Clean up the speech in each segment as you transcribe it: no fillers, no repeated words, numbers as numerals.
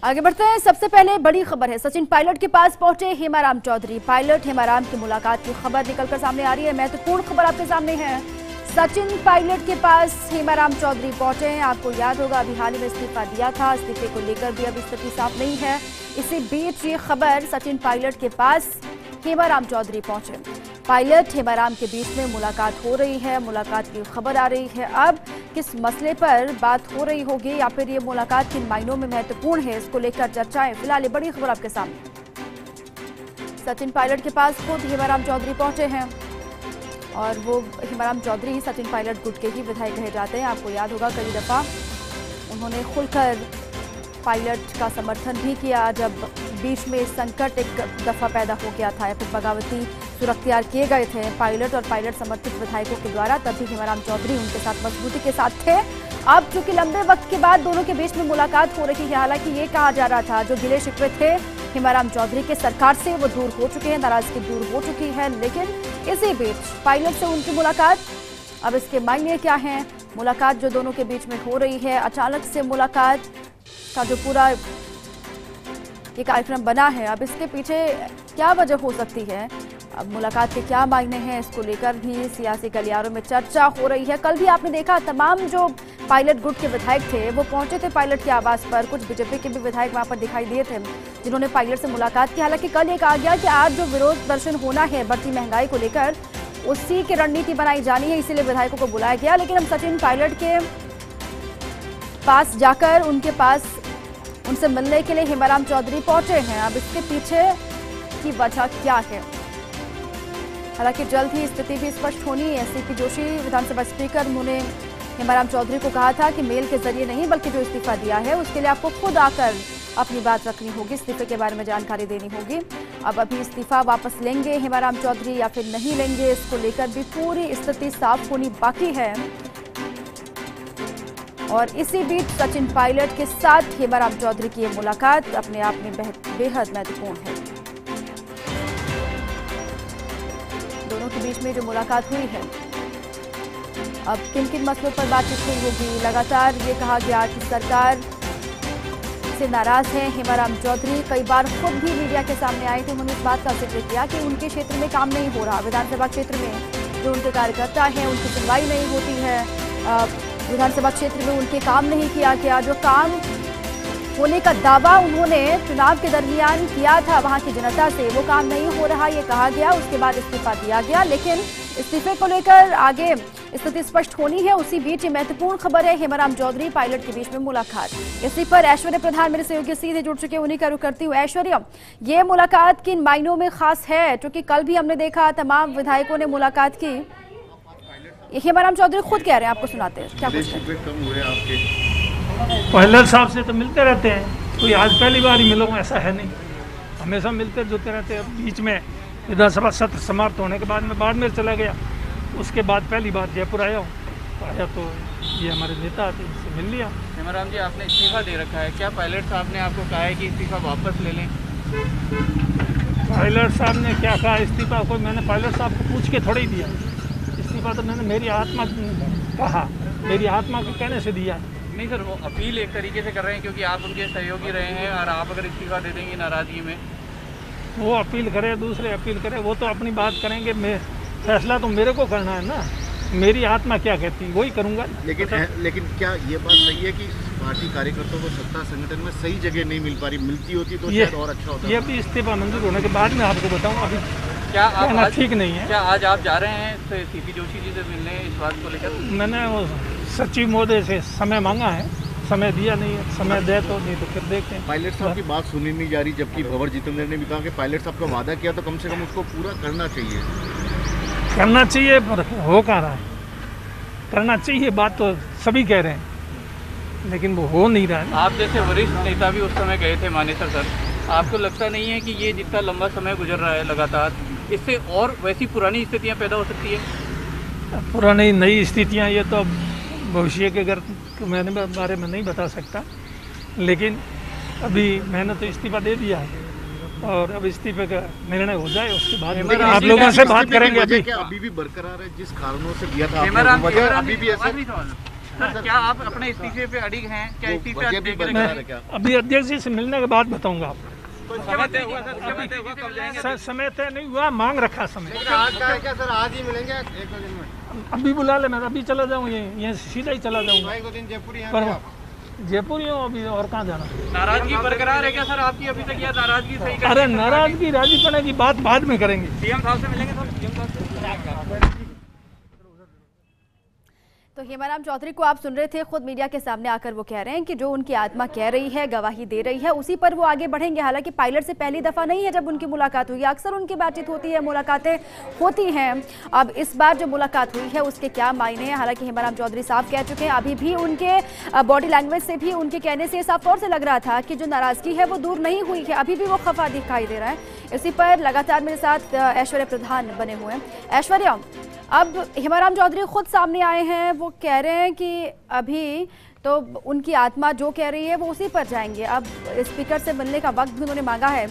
आगे बढ़ते हैं। सबसे पहले बड़ी खबर है, सचिन पायलट के पास पहुंचे हेमाराम चौधरी। पायलट हेमाराम की मुलाकात की खबर निकलकर सामने आ रही है। महत्वपूर्ण खबर आपके सामने है। सचिन पायलट के पास हेमाराम चौधरी पहुंचे हैं। आपको याद होगा अभी हाल ही में इस्तीफा दिया था, इस्तीफे को लेकर भी अभी स्थिति साफ नहीं है। इसी बीच ये खबर, सचिन पायलट के पास हेमाराम चौधरी पहुंचे। पायलट हेमाराम के बीच में मुलाकात हो रही है, मुलाकात की खबर आ रही है। अब किस मसले पर बात हो रही होगी या फिर ये मुलाकात किन मायनों में महत्वपूर्ण है, इसको लेकर चर्चाएं। फिलहाल ये बड़ी खबर आपके सामने। सचिन पायलट के पास खुद हेमाराम चौधरी पहुंचे हैं और वो हेमाराम चौधरी ही सचिन पायलट गुट के ही विधायक कहे जाते हैं। आपको याद होगा कई दफा उन्होंने खुलकर पायलट का समर्थन भी किया जब बीच में संकट एक दफा पैदा हो गया था या फिर बगावती सुर अख्तियार किए गए थे पायलट और पायलट समर्थित विधायकों के द्वारा, तभी हेमाराम चौधरी उनके साथ मजबूती के साथ थे। अब चूंकि लंबे वक्त के बाद दोनों के बीच में मुलाकात हो रही है, हालांकि ये कहा जा रहा था जो गिले शिकवे थे हेमाराम चौधरी के सरकार से वो दूर हो चुके हैं, नाराजगी दूर हो चुकी है। लेकिन इसी बीच पायलट से उनकी मुलाकात, अब इसके मायने क्या हैं? मुलाकात जो दोनों के बीच में हो रही है, अचानक से मुलाकात का जो पूरा ये कार्यक्रम बना है, अब इसके पीछे क्या वजह हो सकती है, अब मुलाकात के क्या मायने हैं, इसको लेकर भी सियासी गलियारों में चर्चा हो रही है। कल भी आपने देखा तमाम जो पायलट गुट के विधायक थे वो पहुंचे थे पायलट के आवास पर। कुछ बीजेपी के भी विधायक वहां पर दिखाई दिए थे जिन्होंने पायलट से मुलाकात की। हालांकि कल ये कहा गया कि आज जो विरोध प्रदर्शन होना है बढ़ती महंगाई को लेकर, उसी की रणनीति बनाई जानी है, इसीलिए विधायकों को बुलाया गया। लेकिन हम सचिन पायलट के पास जाकर उनके पास उनसे मिलने के लिए हेमाराम चौधरी पहुंचे हैं। अब इसके पीछे की वजह क्या है? हालांकि जल्द ही स्थिति भी स्पष्ट होनी है। सीपी जोशी विधानसभा स्पीकर, उन्होंने हेमाराम चौधरी को कहा था कि मेल के जरिए नहीं बल्कि जो इस्तीफा दिया है उसके लिए आपको खुद आकर अपनी बात रखनी होगी, इस्तीफे के बारे में जानकारी देनी होगी। अब अभी इस्तीफा वापस लेंगे हेमाराम चौधरी या फिर नहीं लेंगे, इसको लेकर भी पूरी स्थिति साफ होनी बाकी है। और इसी बीच सचिन पायलट के साथ हेमाराम चौधरी की यह मुलाकात अपने आप में बेहद महत्वपूर्ण है। दोनों के बीच में जो मुलाकात हुई है, अब किन किन मसलों पर बातचीत हुई होगी? लगातार ये कहा गया कि सरकार से नाराज हैं हेमाराम चौधरी। कई बार खुद भी मीडिया के सामने आए थे, उन्होंने इस बात का जिक्र किया कि उनके क्षेत्र में काम नहीं हो रहा, विधानसभा क्षेत्र में जो उनके कार्यकर्ता हैं उनकी सुनवाई नहीं होती है, विधानसभा क्षेत्र में उनके काम नहीं किया गया। जो काम होने का दावा उन्होंने चुनाव के दरमियान किया था वहां की जनता से, वो काम नहीं हो रहा ये कहा गया। उसके बाद इस्तीफा दिया गया, लेकिन इस्तीफे को लेकर आगे स्थिति स्पष्ट होनी है। उसी बीच ये महत्वपूर्ण खबर है, हेमाराम चौधरी पायलट के बीच में मुलाकात। इसी पर ऐश्वर्या प्रधान मेरे सहयोगी सीधे जुड़ चुके, उन्हीं का रुख करती हूँ। ऐश्वर्या, ये मुलाकात किन मायनों में खास है? क्योंकि कल भी हमने देखा तमाम विधायकों ने मुलाकात की, हेमाराम चौधरी खुद कह रहे हैं, आपको सुनाते हैं क्या कुछ है? पायलट साहब से तो मिलते रहते हैं, कोई आज पहली बार ही मिलो ऐसा है नहीं, हमेशा मिलते जुलते रहते हैं। बीच में विधानसभा सत्र समाप्त होने के बाद मैं बाड़मेर चला गया, उसके बाद पहली बार जयपुर आया हूँ। आया तो ये हमारे नेता आते, इनसे मिल लिया। हेमाराम जी, आपने इस्तीफा दे रखा है, क्या पायलट साहब ने आपको कहा है कि इस्तीफा वापस ले लें? पायलट साहब ने क्या कहा इस्तीफा? कोई मैंने पायलट साहब को पूछ के थोड़ा ही दिया इस्तीफा, तो मैंने मेरी आत्मा कहा, मेरी आत्मा के कहने से दिया। नहीं सर, वो अपील एक तरीके से कर रहे हैं क्योंकि आप उनके सहयोगी रहे हैं और आप अगर इस्तीफा दे देंगे नाराजगी में, वो अपील करे, दूसरे अपील करे, वो तो अपनी बात करेंगे, मैं फैसला तो मेरे को करना है ना, मेरी आत्मा क्या कहती वही करूँगा। लेकिन क्या ये बात सही है कि पार्टी कार्यकर्ताओं को सत्ता संगठन में सही जगह नहीं मिल पा रही, मिलती होती तो शायद और अच्छा होता? ये भी इस्तीफा मंजूर होने के बाद में आपको बताऊँ, अभी क्या आप ठीक नहीं है। क्या आज आप जा रहे हैं तो सीपी जोशी जी से मिलने इस बात को लेकर? मैंने वो सचिव महोदय से समय मांगा है, समय दिया नहीं है, समय दे तो नहीं तो फिर देखते हैं। पायलट साहब की बात सुनी नहीं जा रही, जबकि भंवर जितेंद्र ने भी कहा कि पायलट साहब का वादा किया तो कम से कम उसको पूरा करना चाहिए। करना चाहिए पर हो कहाँ रहा है? करना चाहिए बात तो सभी कह रहे हैं, लेकिन वो हो नहीं रहा है। आप जैसे वरिष्ठ नेता भी उस समय गए थे मानेसर सर, आपको लगता नहीं है कि ये जितना लंबा समय गुजर रहा है लगातार, इससे और वैसी पुरानी स्थितियाँ पैदा हो सकती है? पुरानी नई स्थितियाँ ये तो भविष्य के मैंने बारे में नहीं बता सकता, लेकिन अभी मैंने तो इस्तीफा दे दिया है और अब इस्तीफे का निर्णय हो जाए उसके बाद आप लोगों से बात करेंगे। अभी भी बरकरार है जिस कारणों से दिया था हेमाराम वजह अभी भी सर क्या आप अपने इस्तीफे पे अड़िग हैं? क्या इस्तीफे आप देख रहे हैं? क्या अभी अध्यक्ष जी से मिलने के बाद बताऊंगा आपको। समय तय हुआ सर, समय तय हुआ, कब जाएंगे? सर समय तय नहीं हुआ, मांग रखा समय। आज का है क्या सर? आज ही मिलेंगे 1-2 दिन में? अभी बुला ले, मैं अभी चला जाऊँ, ये सीधा ही चला जाऊँगा। 2 दिन जयपुर ही पर हैं जयपुर ही हूँ अभी, और कहाँ जाना। नाराजगी बरकरार है क्या सर आपकी अभी तक? या नाराजगी सही कर? अरे नाराजगी राजीपने की बात बाद में करेंगे। सीएम साहब से मिलेंगे सर? सीएम साहब से? तो हेमाराम चौधरी को आप सुन रहे थे, खुद मीडिया के सामने आकर वो कह रहे हैं कि जो उनकी आत्मा कह रही है, गवाही दे रही है, उसी पर वो आगे बढ़ेंगे। हालांकि पायलट से पहली दफा नहीं है जब उनकी मुलाकात हुई है, अक्सर उनकी बातचीत होती है, मुलाकातें होती हैं। अब इस बार जो मुलाकात हुई है उसके क्या मायने हैं? हालांकि हेमाराम चौधरी साफ कह चुके हैं, अभी भी उनके बॉडी लैंग्वेज से भी, उनके कहने से साफ तौर से लग रहा था कि जो नाराजगी है वो दूर नहीं हुई है, अभी भी वो खफा दिखाई दे रहा है। इसी पर लगातार मेरे साथ ऐश्वर्या प्रधान बने हुए हैं। ऐश्वर्या, अब हेमाराम चौधरी खुद सामने आए हैं, वो कह रहे हैं कि अभी तो उनकी आत्मा जो कह रही है वो उसी पर जाएंगे। अब स्पीकर से मिलने का वक्त भी उन्होंने मांगा है,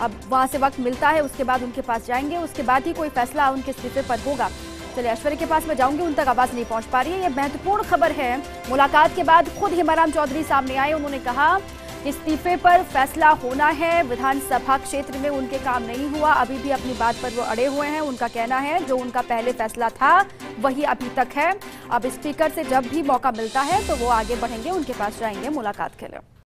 अब वहां से वक्त मिलता है उसके बाद उनके पास जाएंगे, उसके बाद ही कोई फैसला उनके इस्तीफे पर होगा। चलिए ऐश्वर्या के पास मैं जाऊंगी, उन तक आवाज नहीं पहुंच पा रही है। ये महत्वपूर्ण खबर है, मुलाकात के बाद खुद हेमाराम चौधरी सामने आए, उन्होंने कहा इस्तीफे पर फैसला होना है। विधानसभा क्षेत्र में उनके काम नहीं हुआ, अभी भी अपनी बात पर वो अड़े हुए हैं। उनका कहना है जो उनका पहले फैसला था वही अभी तक है। अब स्पीकर से जब भी मौका मिलता है तो वो आगे बढ़ेंगे, उनके पास जाएंगे मुलाकात के लिए।